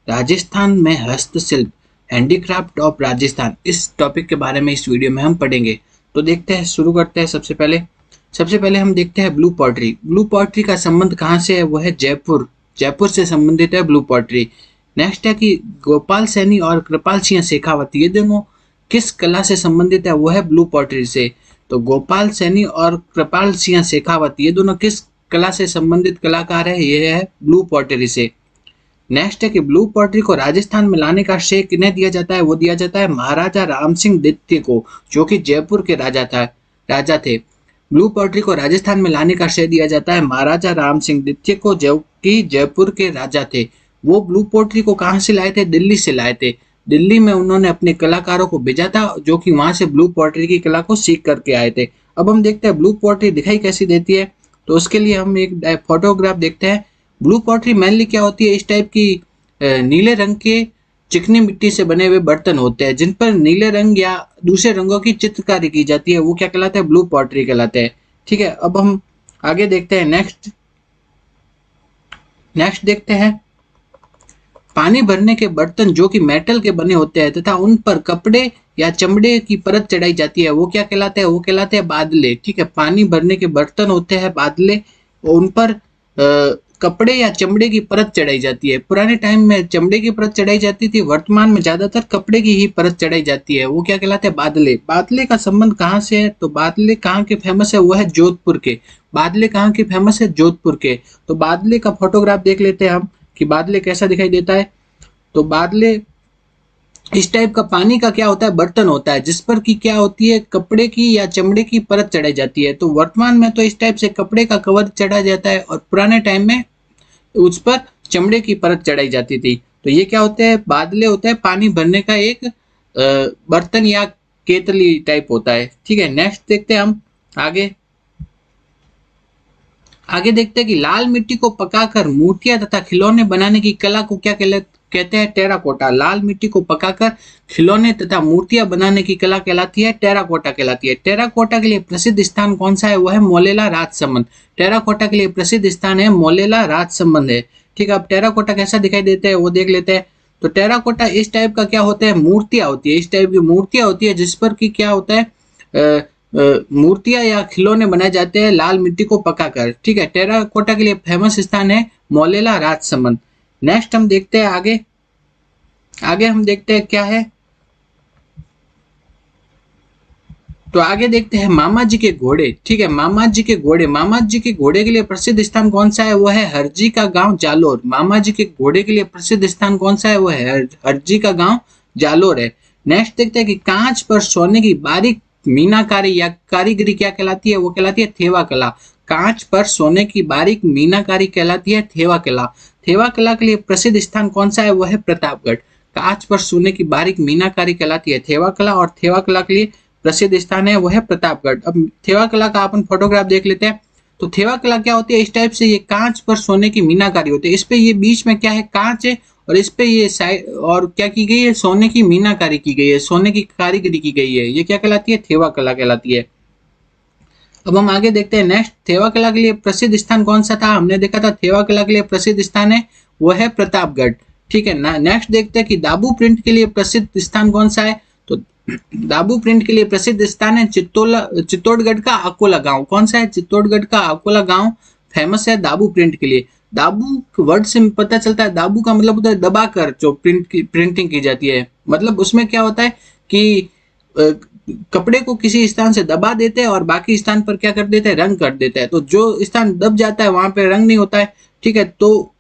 राजस्थान में हस्तशिल्प, handicraft of Rajasthan, इस टॉपिक के बारे में इस वीडियो में हम पढ़ेंगे। तो देखते हैं, शुरू करते हैं। सबसे पहले हम देखते हैं ब्लू पॉटरी। ब्लू पॉटरी का संबंध कहाँ से है? वो है जयपुर, जयपुर से संबंधित है ब्लू पॉटरी। नेक्स्ट है कि गोपाल सैनी और कृपाल सिंह शेखावत, ये दोनों किस कला से संबंधित है? वो है ब्लू पॉटरी से। तो गोपाल सैनी और कृपाल सिंह शेखावत ये दोनों किस कला से संबंधित कलाकार है? ये है ब्लू पॉटरी से। नेक्स्ट है कि ब्लू पॉटरी को राजस्थान में लाने का श्रेय किन्हें दिया जाता है? वो दिया जाता है महाराजा राम सिंह द्वितीय को, जो कि जयपुर के राजा थे। ब्लू पॉटरी को राजस्थान में लाने का श्रेय दिया जाता है महाराजा राम सिंह द्वितीय को, जो कि जयपुर के राजा थे। वो ब्लू पॉटरी को कहाँ से लाए थे? दिल्ली से लाए थे। दिल्ली में उन्होंने अपने कलाकारों को भेजा था, जो कि वहां से ब्लू पॉटरी की कला को सीख करके आए थे। अब हम देखते हैं ब्लू पॉटरी दिखाई कैसी देती है। तो उसके लिए हम एक फोटोग्राफ देखते हैं। ब्लू पॉटरी मेनली क्या होती है? इस टाइप की नीले रंग के चिकनी मिट्टी से बने हुए बर्तन होते हैं, जिन पर नीले रंग या दूसरे रंगों की चित्रकारी की जाती है। वो क्या कहलाते हैं? ब्लू पॉटरी कहलाते हैं। ठीक है, अब हम आगे देखते हैं। नेक्स्ट देखते हैं पानी भरने के बर्तन जो कि मेटल के बने होते हैं तथा उन पर कपड़े या चमड़े की परत चढ़ाई जाती है। वो क्या कहलाते हैं? वो कहलाते हैं बादले। ठीक है, पानी भरने के बर्तन होते हैं बादले, उन पर कपड़े या चमड़े की परत चढ़ाई जाती है। पुराने टाइम में चमड़े की परत चढ़ाई जाती थी, वर्तमान में ज्यादातर कपड़े की ही परत चढ़ाई जाती है। वो क्या कहलाते हैं? बादले। बादले का संबंध कहाँ से है? तो बादले कहाँ के फेमस है? वो है जोधपुर के। बादले कहाँ के फेमस है? जोधपुर के। तो बादले का फोटोग्राफ देख लेते हैं हम कि बादले कैसा दिखाई देता है। तो बादले इस टाइप का पानी का क्या होता है? बर्तन होता है, जिस पर की क्या होती है? कपड़े की या चमड़े की परत चढ़ाई जाती है। तो वर्तमान में तो इस टाइप से कपड़े का कवर चढ़ा जाता है, और पुराने टाइम में उस पर चमड़े की परत चढ़ाई जाती थी। तो ये क्या होते हैं? बादले होते हैं पानी भरने का एक बर्तन या केतली टाइप होता है। ठीक है, नेक्स्ट देखते हैं हम आगे देखते हैं कि लाल मिट्टी को पकाकर मूर्तियां तथा खिलौने बनाने की कला को क्या कहते हैं? टेराकोटा। लाल मिट्टी को पकाकर खिलौने तथा मूर्तियां बनाने की कला कहलाती है टेराकोटा कहलाती है। टेराकोटा के लिए प्रसिद्ध स्थान कौन सा है? वो है मोलेला राजसमंद। टेराकोटा के लिए प्रसिद्ध स्थान है मोलेला राजसमंद है। ठीक है, अब टेराकोटा कैसा दिखाई देते हैं वो देख लेते हैं। तो टेराकोटा इस टाइप का क्या होता है? मूर्तियां होती है, इस टाइप की मूर्तियां होती है, जिस पर की क्या होता है? मूर्तियां या खिलौने बनाए जाते हैं लाल मिट्टी को पकाकर। ठीक है, टेराकोटा के लिए फेमस स्थान है मोलेला राजसमंद। नेक्स्ट हम देखते हैं आगे हम देखते हैं क्या है। तो आगे देखते हैं मामा जी के घोड़े। ठीक है, मामा जी के घोड़े के लिए प्रसिद्ध स्थान कौन सा है? वो है हरजी का गांव जालोर। मामा जी के घोड़े के लिए प्रसिद्ध स्थान कौन सा है? वो है हरजी का गांव जालोर है। नेक्स्ट देखते हैं कि कांच पर सोने की बारीक मीनाकारी या कारीगरी क्या कहलाती है? वो कहलाती है थेवा कला। कांच पर सोने की बारीक मीनाकारी कहलाती है थेवा कला। थेवा कला के लिए प्रसिद्ध स्थान कौन सा है? वो है प्रतापगढ़। कांच पर सोने की बारीक मीनाकारी कहलाती है थेवा कला, और थेवा कला के लिए प्रसिद्ध स्थान है वो है प्रतापगढ़। अब थेवा कला का अपन फोटोग्राफ देख लेते हैं। तो थेवा कला क्या होती है? इस टाइप से ये कांच पर सोने की मीनाकारी होती है। इस पे ये बीच में क्या है? कांच है, और इस पे ये साइड और क्या की गई है? सोने की मीनाकारी की गई है, सोने की कारीगरी की गई है। ये क्या कहलाती है? थेवा कला कहलाती है। अब हम आगे देखते हैं नेक्स्ट। थेवा कला के लिए प्रसिद्ध स्थान कौन सा था? हमने देखा था थेवा कला के लिए प्रसिद्ध स्थान है वो है प्रतापगढ़। ठीक है, नेक्स्ट देखते हैं कि दाबू प्रिंट के लिए प्रसिद्ध स्थान कौन सा है? तो दाबू प्रिंट के लिए प्रसिद्ध स्थान है चित्तौड़गढ़ का अकोला गांव। कौन सा है? चित्तौड़गढ़ का अकोला गांव फेमस है दाबू प्रिंट के लिए। दाबू वर्ड से पता चलता है, दाबू का मतलब होता है दबाकर जो प्रिंटिंग की जाती है। मतलब उसमें क्या होता है कि कपड़े को किसी स्थान से दबा देते हैं और बाकी स्थान पर क्या कर देते हैं? रंग कर देते हैं। तो जो स्थान दब जाता है वहां पे रंग नहीं होता है। ठीक है, तो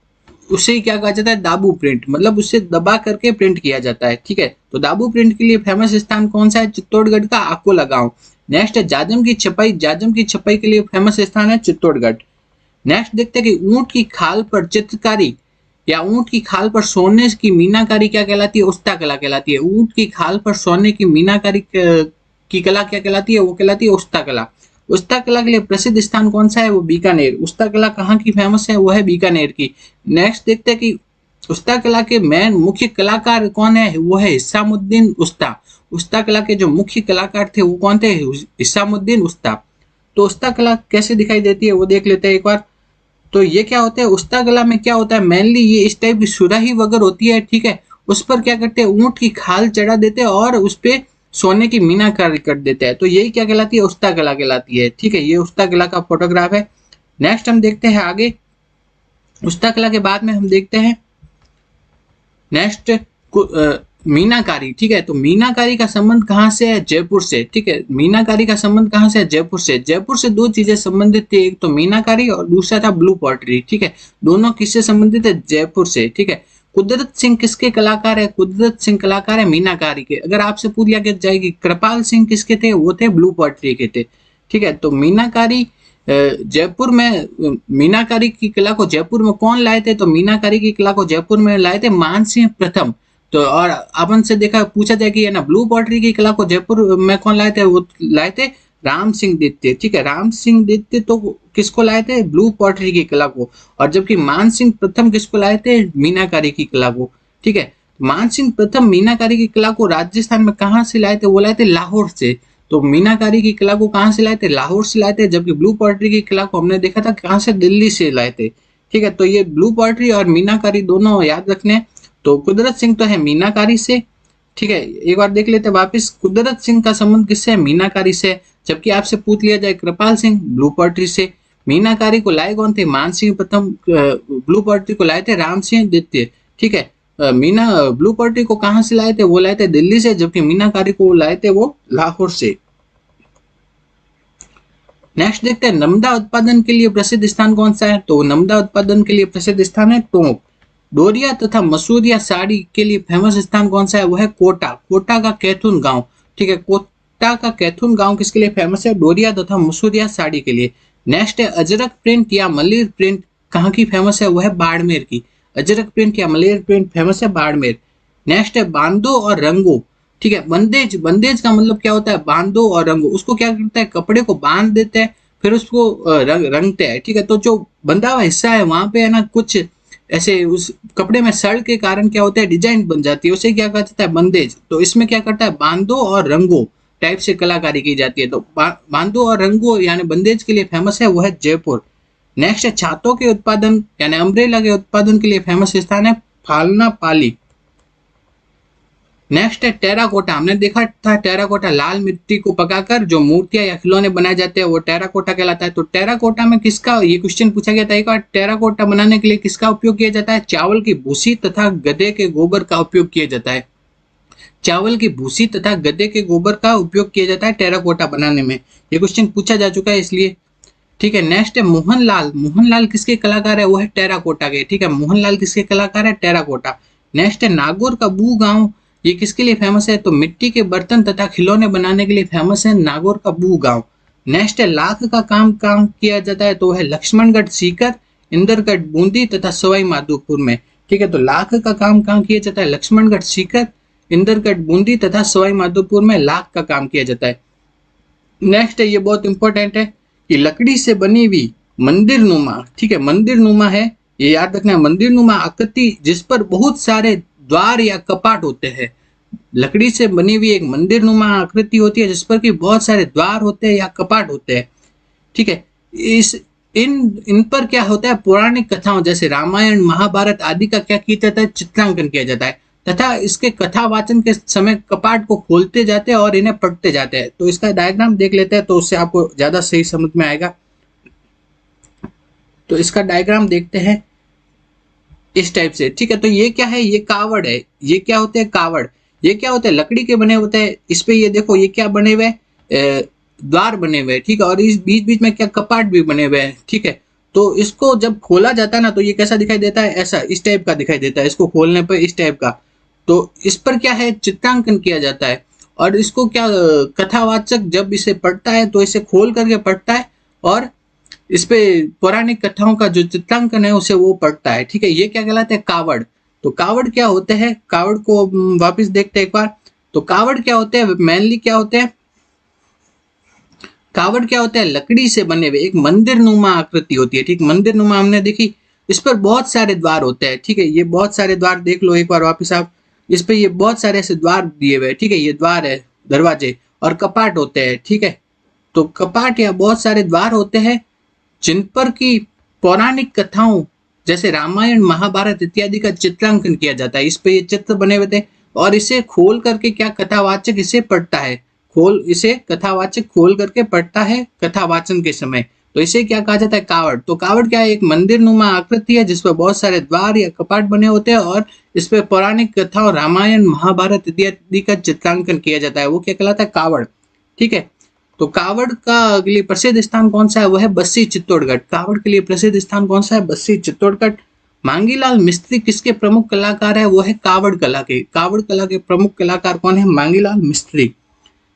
उसे क्या कहा जाता है? दाबू प्रिंट, मतलब उससे दबा करके प्रिंट किया जाता है। ठीक है, तो दाबू प्रिंट के लिए फेमस स्थान कौन सा है? चित्तौड़गढ़ का अकोला गांव। नेक्स्ट है जाजम की छपाई। जाजम की छपाई के लिए फेमस स्थान है चित्तौड़गढ़। नेक्स्ट देखते हैं कि ऊंट की खाल पर चित्रकारी या ऊंट की खाल पर सोने की मीनाकारी क्या कहलाती है? उस्ता कला कहलाती है। ऊंट की खाल पर सोने की मीनाकारी की कला क्या कहलाती है? वो कहलाती है उस्ता कला। उस्ता कला के लिए प्रसिद्ध स्थान कौन सा है? वो बीकानेर। उस्ता कला कहाँ की फेमस है? वो है बीकानेर की। नेक्स्ट देखते हैं कि उस्ता कला के मेन मुख्य कलाकार कौन है? वो है हिसामुद्दीन उस्ता। उस्ता कला के जो मुख्य कलाकार थे वो कौन थे? हिसामुद्दीन उस्ता। तो उस्ता कला कैसे दिखाई देती है वो देख लेते हैं एक बार। तो ये क्या होता है, उस्ता कला में क्या होता है, मेनली ये इस टाइप की सुराही वगैरह होती है, ठीक है, उस पर क्या करते हैं, ऊंट की खाल चढ़ा देते हैं और उस पे सोने की मीनाकारी कर देते हैं। तो यही क्या कहलाती है, उस्ता कला कहलाती है। ठीक है, ये उस्ता कला का फोटोग्राफ है। नेक्स्ट हम देखते हैं आगे। उस्ता कला के बाद में हम देखते हैं नेक्स्ट मीनाकारी। ठीक है, तो मीनाकारी का संबंध कहाँ से है, जयपुर से। ठीक है, मीनाकारी का संबंध कहाँ से है, जयपुर से। जयपुर से दो चीजें संबंधित थी, एक तो मीनाकारी और दूसरा था ब्लू पॉटरी। ठीक है, दोनों किससे संबंधित है, जयपुर से। ठीक है, कुदरत सिंह किसके कलाकार है, कुदरत सिंह कलाकार है मीनाकारी के। अगर आपसे पूछ लिया जाएगी कृपाल सिंह किसके थे, वो थे ब्लू पॉटरी के थे। ठीक है, तो मीनाकारी जयपुर में, मीनाकारी की कला को जयपुर में कौन लाए थे, तो मीनाकारी की कला को जयपुर में लाए थे मानसिंह प्रथम। तो और अपन से देखा पूछा जाए कि है ना, ब्लू पॉटरी की कला को जयपुर में कौन लाए थे, वो लाए थे राम सिंह दित्य। ठीक है, राम सिंह दित्य तो किसको लाए थे, ब्लू पॉटरी की कला को। और जबकि मान सिंह प्रथम किसको लाए थे, मीनाकारी की कला को। ठीक है, मान सिंह प्रथम मीनाकारी की कला को राजस्थान में कहाँ से लाए थे, वो लाए थे लाहौर से। तो मीनाकारी की कला को कहाँ से लाए थे, लाहौर से लाए थे। जबकि ब्लू पॉटरी की कला को हमने देखा था कहाँ से, दिल्ली से लाए थे। ठीक है, तो ये ब्लू पॉटरी और मीनाकारी दोनों याद रखने। तो कुदरत सिंह तो है मीनाकारी से। ठीक है, एक बार देख लेते हैं वापिस, कुदरत सिंह का संबंध किससे है, मीनाकारी से। जबकि आपसे पूछ लिया जाए कृपाल सिंह, ब्लू पॉटरी से। मीनाकारी को लाए कौन थे, मान सिंह प्रथम। ब्लू पॉटरी को लाए थे राम सिंह द्वितीय। ठीक है, ब्लू पॉटरी को कहाँ से लाए थे, वो लाए थे दिल्ली से। जबकि मीनाकारी को लाए थे वो लाहौर से। नेक्स्ट देखते हैं, नमदा उत्पादन के लिए प्रसिद्ध स्थान कौन सा है। तो नमदा उत्पादन के लिए प्रसिद्ध स्थान है टोंक। डोरिया तथा मसूरिया साड़ी के लिए फेमस स्थान कौन सा है, वो है कोटा। कोटा का कैथुन गांव। ठीक है, कोटा का कैथुन गांव किसके लिए फेमस है, डोरिया तथा मसूरिया साड़ी के लिए। नेक्स्ट है अजरक प्रिंट या मलिर प्रिंट कहाँ की फेमस है, वो है बाड़मेर की। अजरक प्रिंट या मलिर प्रिंट फेमस है बाड़मेर। नेक्स्ट है बांदो और रंगो। ठीक है, बंदेज, बंदेज का मतलब क्या होता है, बांधो और रंगो। उसको क्या करता है, कपड़े को बांध देते हैं, फिर उसको रंगते हैं। ठीक है, तो जो बंधा हुआ हिस्सा है वहां पे है ना, कुछ ऐसे उस कपड़े में सड़ के कारण क्या होता है, डिजाइन बन जाती है, उसे क्या कहा जाता है, बंदेज। तो इसमें क्या करता है, बांधो और रंगो टाइप से कलाकारी की जाती है। तो बांधो और रंगो यानी बंदेज के लिए फेमस है वो है जयपुर। नेक्स्ट है छातों के उत्पादन यानी अम्ब्रेला के उत्पादन के लिए फेमस स्थान है फालना पाली। नेक्स्ट है टेराकोटा। हमने देखा था टेराकोटा, लाल मिट्टी को पकाकर जो मूर्तियां या खिलौने बनाए जाते हैं वो टेराकोटा कहलाता है। तो टेराकोटा में किसका, ये क्वेश्चन पूछा गया था एक बार, टेराकोटा बनाने के लिए किसका उपयोग किया जाता है, चावल की भूसी तथा गधे के गोबर का उपयोग किया जाता है। चावल की भूसी तथा गधे के गोबर का उपयोग किया जाता है टेराकोटा बनाने में। ये क्वेश्चन पूछा जा चुका है इसलिए। ठीक है, नेक्स्ट है मोहनलाल। मोहनलाल किसके कलाकार है, वो है टेराकोटा के। ठीक है, मोहनलाल किसके कलाकार है, टेराकोटा। नेक्स्ट है नागौर का बू गांव, ये किसके लिए फेमस है, तो मिट्टी के बर्तन तथा खिलौने बनाने के लिए फेमस है नागौर का बू गांव। नेक्स्ट है लाख का काम किया जाता है, तो है लक्ष्मणगढ़ सीकर, इंदरगढ़ बूंदी तथा सवाई माधोपुर में। ठीक है, तो लाख का काम कहाँ किया जाता है, लक्ष्मणगढ़ सीकर, इंदरगढ़ बूंदी तथा सवाई माधोपुर में लाख का काम किया जाता है। नेक्स्ट है, ये बहुत इंपॉर्टेंट है कि लकड़ी से बनी हुई मंदिर नुमा, ठीक है, मंदिर नुमा है, ये याद रखना है, मंदिर नुमा आकृति जिस पर बहुत सारे द्वार या कपाट होते हैं। लकड़ी से बनी हुई एक मंदिर नुमा आकृति होती है जिस पर कि बहुत सारे द्वार होते हैं या कपाट होते हैं। ठीक है, इस इन पर क्या होता है, पौराणिक कथाओं जैसे रामायण महाभारत आदि का क्या किया जाता है, चित्रांकन किया जाता है तथा इसके कथा वाचन के समय कपाट को खोलते जाते हैं और इन्हें पढ़ते जाते हैं। तो इसका डायग्राम देख लेते हैं तो उससे आपको ज्यादा सही समझ में आएगा। तो इसका डायग्राम देखते हैं इस टाइप से। ठीक है, तो ये क्या है, ये कावड़ है। ये क्या होते हैं, कावड़। ये क्या होते हैं, लकड़ी के बने होते हैं। इस पे ये देखो, ये क्या बने हुए, द्वार बने हुए। ठीक है, और इस बीच बीच में क्या कपाट भी बने हुए हैं। ठीक है, तो इसको जब खोला जाता है ना, तो ये कैसा दिखाई देता है, ऐसा इस टाइप का दिखाई देता है। इसको खोलने पर इस टाइप का, तो इस पर क्या है, चित्रांकन किया जाता है। और इसको क्या, कथावाचक जब इसे पढ़ता है तो इसे खोल करके पढ़ता है और इस पे पौराणिक कथाओं का जो चित्रांकन है उसे वो पढ़ता है। ठीक है, ये क्या कहलाते हैं, कावड़। तो कावड़ क्या होते हैं, कावड़ को वापस देखते हैं एक बार। तो कावड़ क्या होते हैं, मेनली क्या होते हैं, कावड़ क्या होता है, लकड़ी से बने हुए एक मंदिर नुमा आकृति होती है। ठीक, मंदिर नुमा हमने देखी, इस पर बहुत सारे द्वार होते हैं। ठीक है, ये बहुत सारे द्वार देख लो एक बार वापस आप, इस पे ये बहुत सारे ऐसे द्वार दिए हुए। ठीक है, ये द्वार है, दरवाजे और कपाट होते हैं। ठीक है, तो कपाट या बहुत सारे द्वार होते हैं जिन पर की पौराणिक कथाओं जैसे रामायण महाभारत इत्यादि का चित्रांकन किया जाता है। इस पे ये चित्र बने हुए थे और इसे खोल करके क्या कथावाचक इसे पढ़ता है, खोल इसे कथावाचक खोल करके पढ़ता है कथावाचन के समय, तो इसे क्या कहा जाता है, कावड़। तो कावड़ क्या है, एक मंदिर नुमा आकृति है जिसपर बहुत सारे द्वार या कपाट बने होते हैं और इस पे पौराणिक कथाओं रामायण महाभारत इत्यादि का चित्रांकन किया जाता है, वो क्या कहलाता है, कावड़। ठीक है, तो कावड़ का अगली प्रसिद्ध स्थान कौन सा है, वो है बस्सी चित्तौड़गढ़। कावड़ के लिए प्रसिद्ध स्थान कौन सा है, बस्सी चित्तौड़गढ़। मांगीलाल मिस्त्री किसके प्रमुख कलाकार है, वो है कावड़ कला के। कावड़ कला के प्रमुख कलाकार कौन है, मांगीलाल मिस्त्री।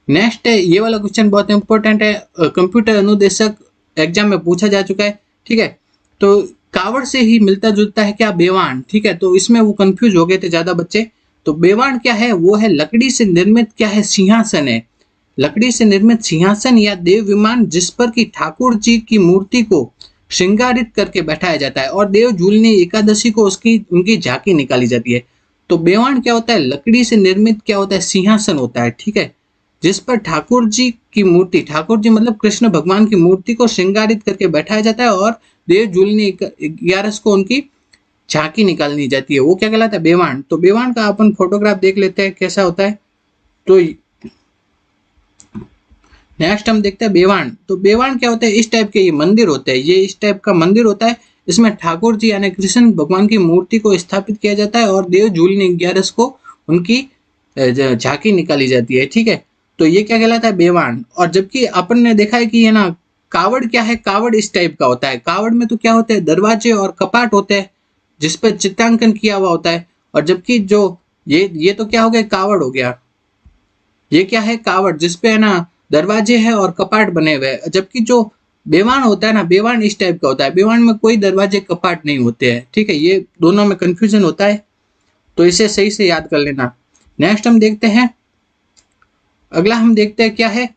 नेक्स्ट है, ये वाला क्वेश्चन बहुत इंपॉर्टेंट है, कंप्यूटर अनुदेशक एग्जाम में पूछा जा चुका है। ठीक है, तो कावड़ से ही मिलता जुलता है क्या, बेवान। ठीक है, तो इसमें वो कंफ्यूज हो गए थे ज्यादा बच्चे। तो बेवान क्या है, वो है लकड़ी से निर्मित क्या है, सिंहासन है। लकड़ी से निर्मित सिंहासन या देव विमान जिस पर की ठाकुर जी की मूर्ति को श्रृंगारित करके बैठाया जाता है और देव झूलनी एकादशी को उसकी उनकी झांकी निकाली जाती है। तो बेवान क्या होता है, लकड़ी से निर्मित क्या होता है, सिंहासन होता है। ठीक है, जिस पर ठाकुर जी की मूर्ति, ठाकुर जी मतलब कृष्ण भगवान की मूर्ति को श्रृंगारित करके बैठाया जाता है और देव झूलनी 11 को उनकी झांकी निकालनी जाती है, वो क्या कहलाता है, बेवान। तो बेवान का अपन फोटोग्राफ देख लेते हैं कैसा होता है। तो नेक्स्ट हम देखते हैं बेवान। तो बेवान क्या होता है, इस टाइप के ये मंदिर होते हैं, ये इस टाइप का मंदिर होता है। इसमें ठाकुर जी यानी कृष्ण भगवान की मूर्ति को स्थापित किया जाता है और देव झूलनी 11 को उनकी झांकी निकाली जाती है। ठीक है, तो ये क्या कहलाता है, बेवान। और जबकि अपन ने देखा है कि है ना, कावड़ क्या है, कावड़ इस टाइप का होता है। कावड़ में तो क्या होते हैं, दरवाजे और कपाट होते हैं जिस पर चित्रांकन किया हुआ होता है। और जबकि जो ये तो क्या हो गया, कावड़ हो गया। ये क्या है, कावड़ जिसपे है ना दरवाजे हैं और कपाट बने हुए हैं। जबकि जो बेवान होता है ना, बेवान इस टाइप का होता है, बेवान में कोई दरवाजे कपाट नहीं होते हैं। ठीक है, ये दोनों में कंफ्यूजन होता है, तो इसे सही से याद कर लेना। नेक्स्ट हम देखते हैं, अगला हम देखते हैं क्या है,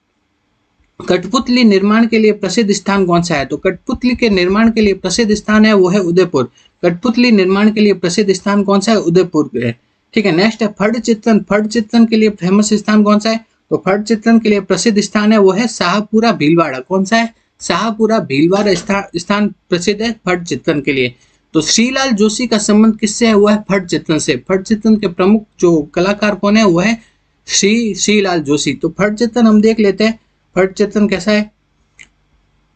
कठपुतली निर्माण के लिए प्रसिद्ध स्थान कौन सा है। तो कठपुतली के निर्माण के लिए प्रसिद्ध स्थान है वो है उदयपुर। कठपुतली निर्माण के लिए प्रसिद्ध स्थान कौन सा है, उदयपुर है। ठीक है, नेक्स्ट है फट चित्रण। फट चित्रण के लिए फेमस स्थान कौन सा है, तो फट चित्रण के लिए प्रसिद्ध स्थान है वो है शाहपुरा भीलवाड़ा। कौन सा है, शाहपुरा भीलवाड़ा स्थान प्रसिद्ध है फट चित्रण के लिए। तो श्रीलाल जोशी का संबंध किससे है, वो है फट चित्रण से। फट चित्रण के प्रमुख जो कलाकार कौन है, वो है श्रीलाल जोशी। तो फट चित्रण हम देख लेते हैं, फट चित्रण कैसा है।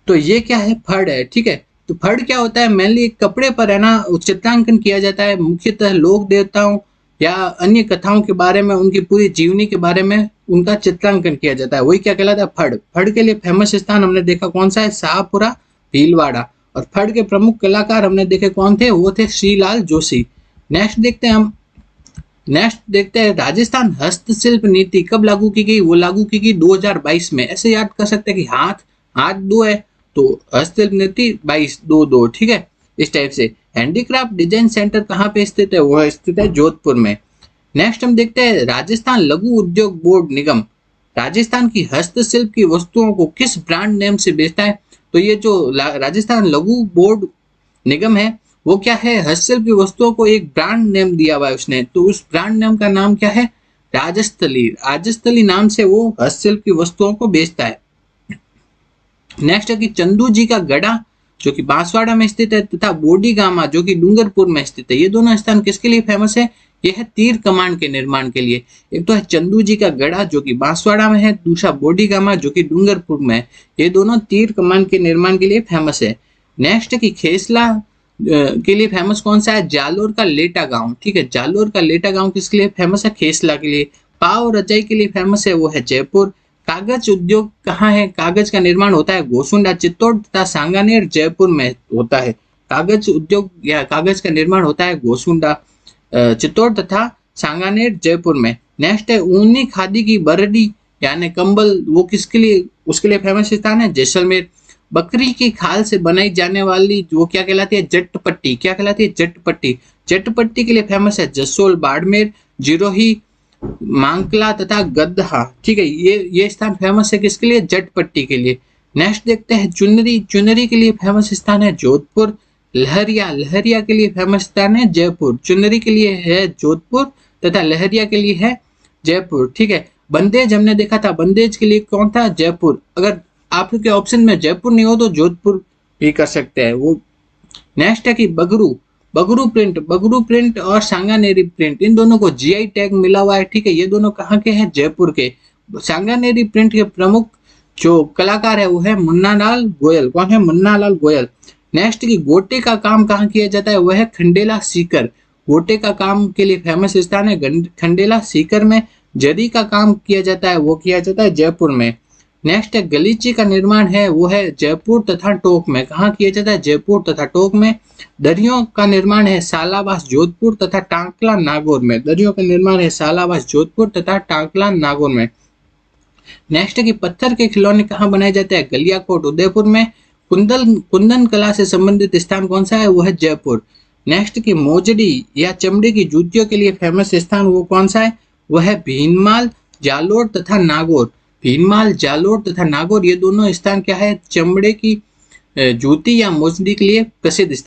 तो ये क्या है, फड़ है। ठीक है, तो फड़ क्या होता है, मेनली कपड़े पर है ना चित्रांकन किया जाता है, मुख्यतः लोक देवताओं या अन्य कथाओं के बारे में, उनकी पूरी जीवनी के बारे में उनका चित्रांकन किया जाता है, वही क्या कहलाता है, फड़। फड़ के लिए फेमस स्थान हमने देखा कौन सा है, शाहपुरा भीलवाड़ा। और फड़ के प्रमुख कलाकार हमने देखे कौन थे, वो थे श्रीलाल जोशी। नेक्स्ट देखते हैं हम, नेक्स्ट देखते हैं राजस्थान हस्तशिल्प नीति कब लागू की गई, वो लागू की गई 2022 में। ऐसे याद कर सकते हैं कि हाथ हाथ दो है तो हस्तशिल्प नीति 22-22। ठीक है, इस टाइप से। हैंडीक्राफ्ट डिजाइन सेंटर कहाँ पे स्थित है, वो स्थित है जोधपुर में। नेक्स्ट हम देखते हैं राजस्थान लघु उद्योग बोर्ड निगम राजस्थान की हस्तशिल्प की वस्तुओं को किस ब्रांड नेम से बेचता है। तो ये जो राजस्थान लघु बोर्ड निगम है वो क्या है, हस्तशिल्प की वस्तुओं को एक ब्रांड नेम दिया हुआ है उसने, तो उस ब्रांड नेम का नाम क्या है, राजस्थली। राजस्थली नाम से वो हस्तशिल्प की वस्तुओं को बेचता है। नेक्स्ट है कि चंदू जी का गढ़ा जो कि बांसवाड़ा में स्थित है तथा बोडी गामा जो कि डूंगरपुर में स्थित है, ये दोनों स्थान किसके लिए फेमस है, ये है तीर कमान के निर्माण के लिए। एक तो है चंदू जी का गढ़ा जो कि बांसवाड़ा में है, दूसरा बोडी गामा जो कि डूंगरपुर में है, ये दोनों तीर कमान के निर्माण के लिए फेमस है। नेक्स्ट है कि खेसला के लिए फेमस कौन सा है, जालोर का लेटा गांव। ठीक है, जालोर का लेटा गांव किसके लिए फेमस है, खेसला के लिए। पाव रजाई के लिए फेमस है वो है जयपुर। कागज उद्योग कहाँ है, कागज का निर्माण होता है गोसुंडा चित्तौड़ तथा सांगानेर जयपुर में होता है। कागज उद्योग या कागज का निर्माण होता है गोसुंडा चित्तौड़ तथा सांगानेर जयपुर में। नेक्स्ट है ऊनी खादी की बरडी यानी कंबल, वो किसके लिए, उसके लिए फेमस स्थान है जैसलमेर। बकरी की खाल से बनाई जाने वाली वो क्या कहलाती है, जटपट्टी। क्या कहलाती है, जटपट्टी। जटपट्टी के लिए फेमस है जसोल, बाड़मेर, जिरोही, मांकला तथा गदहा। ठीक है, ये स्थान फेमस है किसके लिए, जटपट्टी के लिए। नेक्स्ट देखते हैं चुनरी। चुनरी के लिए फेमस स्थान है जोधपुर। लहरिया, लहरिया के लिए फेमस स्थान है जयपुर। चुनरी के लिए है जोधपुर तथा लहरिया के लिए है जयपुर। ठीक है, बंदेज हमने देखा था, बंदेज के लिए कौन था, जयपुर। अगर आपके ऑप्शन में जयपुर नहीं हो तो जोधपुर भी कर सकते हैं, वो नेक्स्ट है कि बगरू बगरू प्रिंट और सांगानेरी प्रिंट, इन दोनों को जीआई टैग मिला हुआ है। ठीक है, ये दोनों कहाँ के हैं? जयपुर के। सांगानेरी प्रिंट के प्रमुख जो कलाकार है वो है मुन्नालाल गोयल। कौन है? मुन्नालाल गोयल। नेक्स्ट की गोटे का काम कहाँ किया जाता है? वह है खंडेला सीकर। गोटे का काम के लिए फेमस स्थान है खंडेला सीकर में। जरी का काम किया जाता है वो किया जाता है जयपुर में। नेक्स्ट है गलीचे का निर्माण है वो है जयपुर तथा टोंक में। कहाँ किया जाता है? जयपुर तथा टोंक में। दरियों का निर्माण है सालावास जोधपुर तथा टांकला नागौर में। दरियों का निर्माण है सालावास जोधपुर तथा टांकला नागौर में। नेक्स्ट है कि पत्थर के खिलौने कहाँ बनाए जाते हैं? गलियाकोट उदयपुर में। कुंदन कला से संबंधित स्थान कौन सा है? वो है जयपुर। नेक्स्ट की मोजड़ी या चमड़े की जूतियों के लिए फेमस स्थान वो कौन सा है? वह है भीनमाल, जालोर तथा नागौर। भीनमाल, जालोर तथा नागौर ये दोनों स्थान क्या है? चमड़े की जूती या मोजड़ी के लिए प्रसिद्ध